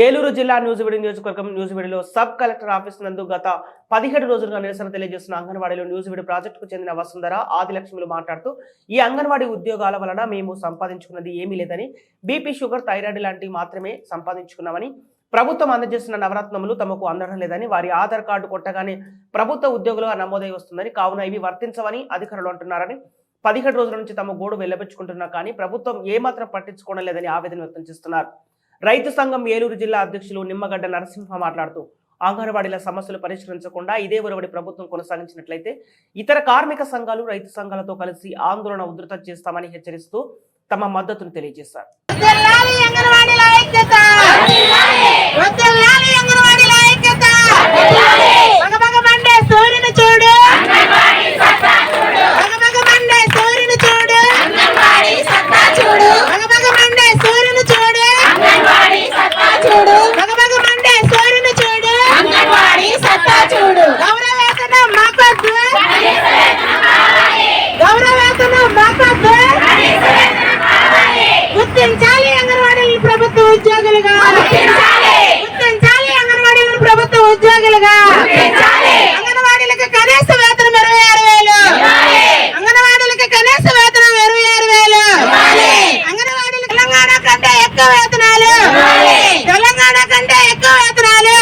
ఏలూరు జిల్లా న్యూజివీడు నియోజకవర్గం న్యూజివీడులో sub collector office నందు గత 17 రోజులుగా నిరసన తెలియజేస్తున్న అంగన్వాడీలో న్యూజివీడు ప్రాజెక్టుకు చెందిన వసుంధర ఆదిలక్ష్మిలు మాట్లాడుతూ ఈ అంగన్వాడీ ఉద్యోగాల వలన మేము సంపాదించుకున్నది ఏమీ లేదని, బీపీ, షుగర్, థైరాయిడ్ లాంటివి మాత్రమే సంపాదించుకున్నామని, ప్రభుత్వం అందజేసిన నవరత్నములు తమకు అందడం లేదని, వారి ఆధార్ కార్డు కొట్టగానే ప్రభుత్వ ఉద్యోగులుగా నమోదై వస్తుందని, కావున ఇవి వర్తించవని అధికారులు అంటున్నారని, 17 రోజుల నుంచి తమ గోడు వెల్లబెచ్చుకుంటున్నా కానీ ప్రభుత్వం ఏమాత్రం పట్టించుకోవడం లేదని ఆవేదన వ్యక్తం చేస్తున్నారు. రైతు సంఘం ఏలూరు జిల్లా అధ్యక్షులు నిమ్మగడ్డ నరసింహ మాట్లాడుతూ అంగన్వాడీల సమస్యలు పరిష్కరించకుండా ఇదే ఒరవడి ప్రభుత్వం కొనసాగించినట్లయితే ఇతర కార్మిక సంఘాలు రైతు సంఘాలతో కలిసి ఆందోళన ఉధృతం చేస్తామని హెచ్చరిస్తూ తమ మద్దతును తెలియజేశారు. ప్రభుత్వ ఉద్యోగులుగా ప్రభుత్వ ఉద్యోగులుగా అంగన్వాడీలకు కనీస వేతనం 26,000, అంగన్వాడీలకు కనీస వేతనం 26,000, అంగన్వాడీలకు తెలంగాణ కంటే ఎక్కువ వేతనాలు, తెలంగాణ కంటే ఎక్కువ వేతనాలు,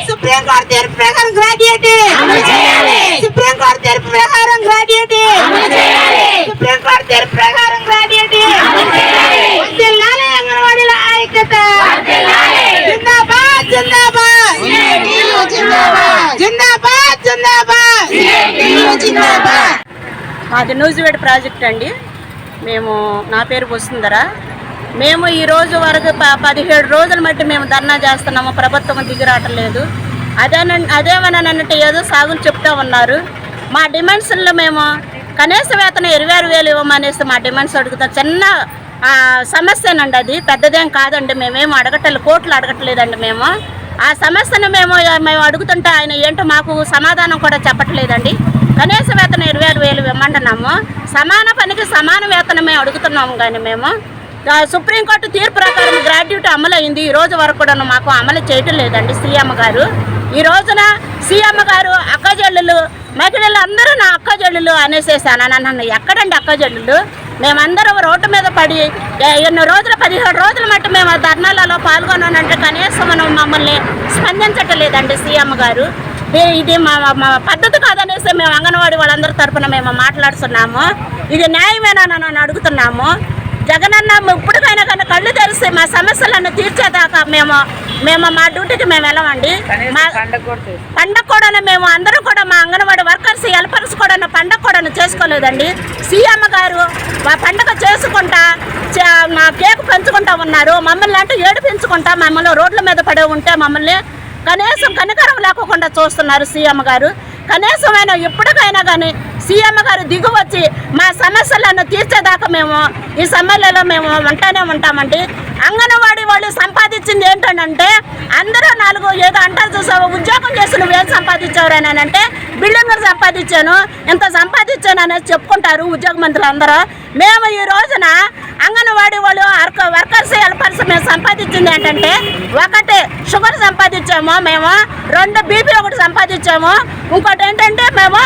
సుప్రీంకోర్టు తీర్పు ప్రకారం గ్రాడ్యుయేట్, సుప్రీంకోర్టు తీర్పు ప్రకారం గ్రాడ్యుయేట్, సుప్రీంకోర్టు తీర్పు ప్రకారం గ్రాడ్యుయేట్. మాది న్యూజివీడు ప్రాజెక్ట్ అండి. నా పేరు వసుంధర. మేము ఈ రోజు వరకు 17 రోజుల మట్టి మేము ధర్నా చేస్తున్నాము. ప్రభుత్వం దిగిరాటలేదు. అదేమనంటే ఏదో సాగులు చెప్తా ఉన్నారు. మా డిమాండ్స్లో మేము కనీస వేతనం 26,000 ఇవ్వమనేసి మా డిమాండ్స్ అడుగుతాం. చిన్న సమస్యనండి, అది పెద్దదేం కాదండి. మేమేం అడగట్లేదు, కోట్లు అడగట్లేదండి. మేము ఆ సమస్యను మేము అడుగుతుంటే ఆయన ఏంటో మాకు సమాధానం కూడా చెప్పట్లేదండి. కనీస వేతనం 26,000 ఇవ్వమంటున్నాము. సమాన పనికి సమాన వేతనం మేము అడుగుతున్నాము. కానీ మేము సుప్రీంకోర్టు తీర్పు ప్రకారం గ్రాడ్యుయేట్ అమలైంది. ఈ రోజు వరకు కూడా మాకు అమలు చేయటం లేదండి సీఎం గారు. ఈ రోజున సీఎం గారు అక్కజల్లులు, మహిళలు అందరూ నా అక్కజల్లులు అనేసేసాను. నన్ను ఎక్కడండి అక్కజల్లులు? మేమందరం రోడ్డు మీద పడి ఎన్నో రోజులు 17 రోజుల మట్టి మేము ధర్నాలలో పాల్గొన్నానంటే కనీసం మనం మమ్మల్ని స్పందించట్లేదండి సీఎం గారు. ఇది మా పద్ధతి కాదనేసి మేము అంగన్వాడీ వాళ్ళందరి తరఫున మేము మాట్లాడుతున్నాము. ఇది న్యాయమేనా నన్ను అడుగుతున్నాము. జగనన్న ఇప్పటికైనా కానీ కళ్ళు తెరిస్తే మా సమస్యలను తీర్చేదాకా మేము మా డ్యూటీకి మేము వెళ్ళమండి. మా పండగ కూడా మేము అందరూ కూడా మా అంగన్వాడీ వర్కర్స్, హెల్పర్స్ కూడా పండగ కూడా చేసుకోలేదండి. సీఎం గారు మా పండగ చేసుకుంటా మా కేక్ పెంచుకుంటా ఉన్నారు. మమ్మల్ని అంటే ఏడిపించుకుంటా మమ్మల్ని రోడ్ల మీద పడే ఉంటే మమ్మల్ని కనీసం కనికరం లేకుండా చూస్తున్నారు సీఎం గారు. కనీసమైన ఇప్పటికైనా కానీ సీఎం గారు దిగు వచ్చి మా సమస్యలను తీర్చేదాకా మేము ఈ సమ్మెలలో మేము ఉంటానే ఉంటామండి. అంగన్వాడీ వాళ్ళు సంపాదించింది ఏంటంటే అందరూ 4 ఏదో అంటారు చూసావు, ఉద్యోగం చేసి నువ్వేం సంపాదించావు అని అంటే బిల్డింగ్లు సంపాదించాను, ఎంత సంపాదించాను అనేది చెప్పుకుంటారు ఉద్యోగ మంత్రులు అందరూ. మేము ఈ రోజున అంగన్వాడీ వాళ్ళు వర్కర్స్, హెల్పర్స్ మేము సంపాదించింది ఏంటంటే 1 షుగర్ సంపాదించాము, మేము 2 బీపీ ఒకటి సంపాదించాము, ఇంకోటి ఏంటంటే మేము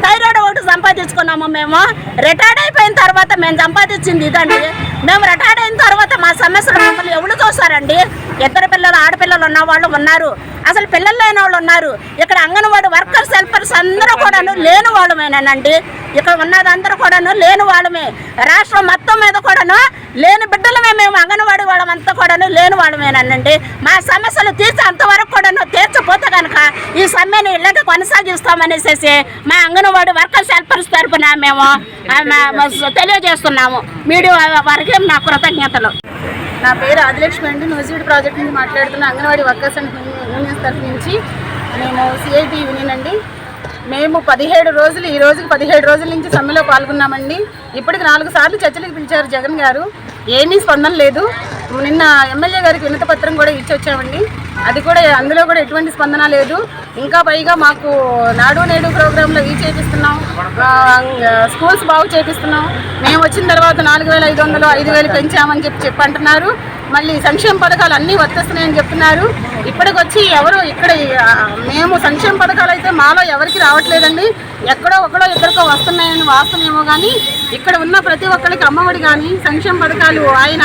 థైరాయిడ్ ఒకటి సంపాదించుకున్నాము. మేము రిటైర్డ్ అయిపోయిన తర్వాత మేము సంపాదించింది ఇదండి. మేము రిటైర్డ్ అయిన తర్వాత మా సమస్యలు మమ్మల్ని ఎవరు చూస్తారండి? 2 పిల్లలు, ఆడపిల్లలు ఉన్న వాళ్ళు ఉన్నారు, అసలు పిల్లలు లేని వాళ్ళు ఉన్నారు. ఇక్కడ అంగన్వాడీ వర్కర్స్, హెల్పర్స్ అందరూ కూడాను లేని వాళ్ళమేనండి. ఇక్కడ ఉన్నది అందరూ కూడాను లేని వాళ్ళమే. రాష్ట్రం మొత్తం మీద కూడాను లేని బిడ్డలమే. మేము అంగన్వాడీ వాళ్ళమంతా కూడాను లేని వాళ్ళమేనండి. మా సమస్యలు తీర్చే అంతవరకు కూడాను తీర్చపోతే కనుక ఈ సమ్మెను ఇలాగే కొనసాగిస్తామనేసి మా అంగన్వాడీ వర్కర్స్, హెల్పర్స్ తరఫున మేము తెలియజేస్తున్నాము. మీడియా వారికి నా కృతజ్ఞతలు. నా పేరు ఆదిలక్ష్మి అండి. న్యూజివీడు ప్రాజెక్ట్ నుంచి మాట్లాడుతున్న అంగన్వాడీ వర్కర్స్ అండ్ యూనియన్స్ తరఫు నుంచి. మేము సిఐటి యూనియన్ అండి. మేము 17 రోజులు, ఈ రోజుకి 17 రోజుల నుంచి సమ్మెలో పాల్గొన్నామండి. ఇప్పటికి 4 సార్లు చర్చలకు పిలిచారు జగన్ గారు, ఏమీ స్పందన లేదు. నిన్న ఎమ్మెల్యే గారికి వినతి పత్రం కూడా ఇచ్చి వచ్చామండి. అది కూడా అందులో కూడా ఎటువంటి స్పందన లేదు. ఇంకా పైగా మాకు నాడు నేడు ప్రోగ్రాంలో చేపిస్తున్నాం, స్కూల్స్ బాగు చేపిస్తున్నాం. మేము వచ్చిన తర్వాత 4,500 5,000 పెంచామని చెప్పి అంటున్నారు. మళ్ళీ సంక్షేమ పథకాలు అన్నీ వర్తిస్తున్నాయని చెప్తున్నారు. ఇప్పటికి వచ్చి ఎవరు ఇక్కడ మేము సంక్షేమ పథకాలు అయితే మాలో ఎవరికి రావట్లేదండి. ఎక్కడో ఒకడో ఇద్దరికో వస్తున్నాయని వాస్తవమేమో కానీ ఇక్కడ ఉన్న ప్రతి ఒక్కరికి అమ్మఒడి కానీ సంక్షేమ పథకాలు ఆయన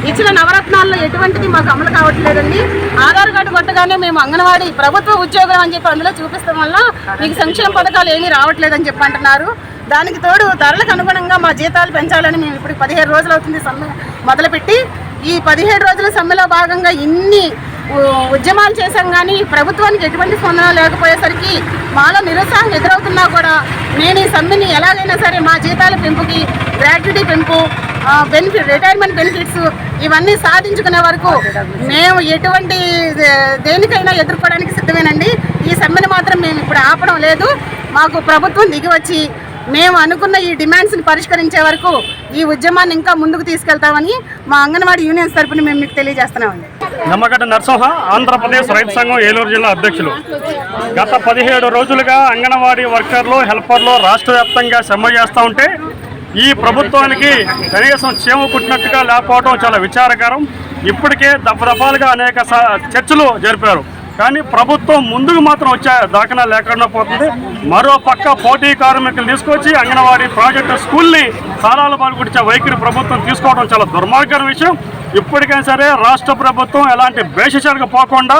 ఇచ్చిన నవరత్నాల్లో ఎటువంటిది మాకు అమలు కావట్లేదండి. ఆధార్ కార్డు కొట్టగానే మేము అంగన్వాడీ ప్రభుత్వ ఉద్యోగం అని చెప్పి అందులో చూపిస్తాం వల్ల మీకు సంక్షేమ పథకాలు ఏమీ రావట్లేదని చెప్పి అంటున్నారు. దానికి తోడు ధరలకు అనుగుణంగా మా జీతాలు పెంచాలని మేము ఇప్పుడు 17 రోజులు అవుతుంది సమ్మె మొదలుపెట్టి. ఈ 17 రోజుల సమ్మెలో భాగంగా ఇన్ని ఉద్యమాలు చేశాం కానీ ప్రభుత్వానికి ఎటువంటి స్పందన లేకపోయేసరికి మాలో నిరుత్సాహం ఎదురవుతున్నా కూడా నేను ఈ సమ్మెని ఎలాగైనా సరే మా జీతాల పెంపుకి, గ్రాట్యుటీ పెంపు, రిటైర్మెంట్ బెనిఫిట్స్ ఇవన్నీ సాధించుకునే వరకు మేము ఎటువంటి దేనికైనా ఎదుర్కోవడానికి సిద్ధమేనండి. ఈ సమ్మెను మాత్రం మేము ఇప్పుడు ఆపడం లేదు. మాకు ప్రభుత్వం దిగి వచ్చి మేము అనుకున్న ఈ డిమాండ్స్ని పరిష్కరించే వరకు ఈ ఉద్యమాన్ని ఇంకా ముందుకు తీసుకెళ్తామని మా అంగన్వాడీ యూనియన్స్ తరపున మేము మీకు తెలియజేస్తున్నామండి. నిమ్మగడ్డ నరసింహ, ఆంధ్రప్రదేశ్ రైతు సంఘం ఏలూరు జిల్లా అధ్యక్షులు. గత 17 రోజులుగా అంగన్వాడీ వర్కర్లు, హెల్పర్లు రాష్ట్ర వ్యాప్తంగా సమ్మె చేస్తూ ఉంటే ఈ ప్రభుత్వానికి కనీసం చీమ కుట్టినట్టుగా లేకపోవడం చాలా విచారకరం. ఇప్పటికే దఫదఫాలుగా అనేక చర్చలు జరిపారు, కానీ ప్రభుత్వం ముందుకు మాత్రం వచ్చే దాఖలా లేకుండా పోతుంది. మరో పక్క పోటీ కార్మికులు తీసుకొచ్చి అంగన్వాడీ ప్రాజెక్టు స్కూల్ని సారాలు పాల్గొట్టే వైఖరి ప్రభుత్వం తీసుకోవడం చాలా దుర్మార్గమైన విషయం. ఇప్పటికైనా సరే రాష్ట్ర ప్రభుత్వం ఎలాంటి భేషజాలకు పోకుండా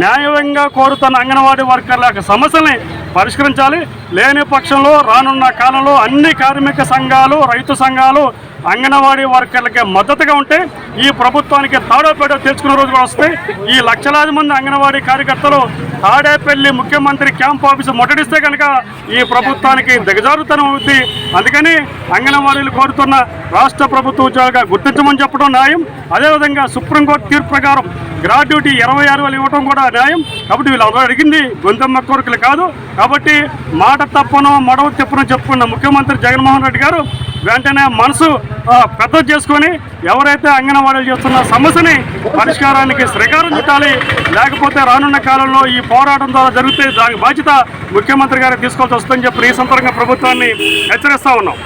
న్యాయంగా కోరుతున్న అంగన్వాడీ వర్కర్ల యొక్క సమస్యల్ని పరిష్కరించాలి. లేని పక్షంలో రానున్న కాలంలో అన్ని కార్మిక సంఘాలు, రైతు సంఘాలు అంగన్వాడీ వర్కర్లకి మద్దతుగా ఉంటే ఈ ప్రభుత్వానికి తాడోపేట తెచ్చుకునే రోజు కూడా వస్తాయి. ఈ లక్షలాది మంది అంగన్వాడీ కార్యకర్తలు తాడేపల్లి ముఖ్యమంత్రి క్యాంప్ ఆఫీసు ముట్టడిస్తే కనుక ఈ ప్రభుత్వానికి దిగజారుతనం అవుతుంది. అందుకని అంగన్వాడీలు కోరుతున్న రాష్ట్ర ప్రభుత్వ ఉద్యోగాలుగా గుర్తించమని చెప్పడం న్యాయం. అదేవిధంగా సుప్రీంకోర్టు తీర్పు ప్రకారం గ్రాడ్యుటీ 26,000 ఇవ్వడం కూడా న్యాయం. కాబట్టి వీళ్ళు అడిగింది గొంతమ్మ కోరికలు కాదు. కాబట్టి మాట తప్పనో మడవ తిప్పనో చెప్పుకున్న ముఖ్యమంత్రి జగన్మోహన్ రెడ్డి గారు వెంటనే మనసు పెద్ద చేసుకొని ఎవరైతే అంగన్వాడీలు చేస్తున్న సమస్యని పరిష్కారానికి శ్రీకారం చుట్టాలి. లేకపోతే రానున్న కాలంలో ఈ పోరాటం ద్వారా జరిగితే దాని బాధ్యత ముఖ్యమంత్రి గారు తీసుకోవాల్సి వస్తుందని చెప్పి ఈ సందర్భంగా ప్రభుత్వాన్ని హెచ్చరిస్తూ ఉన్నాం.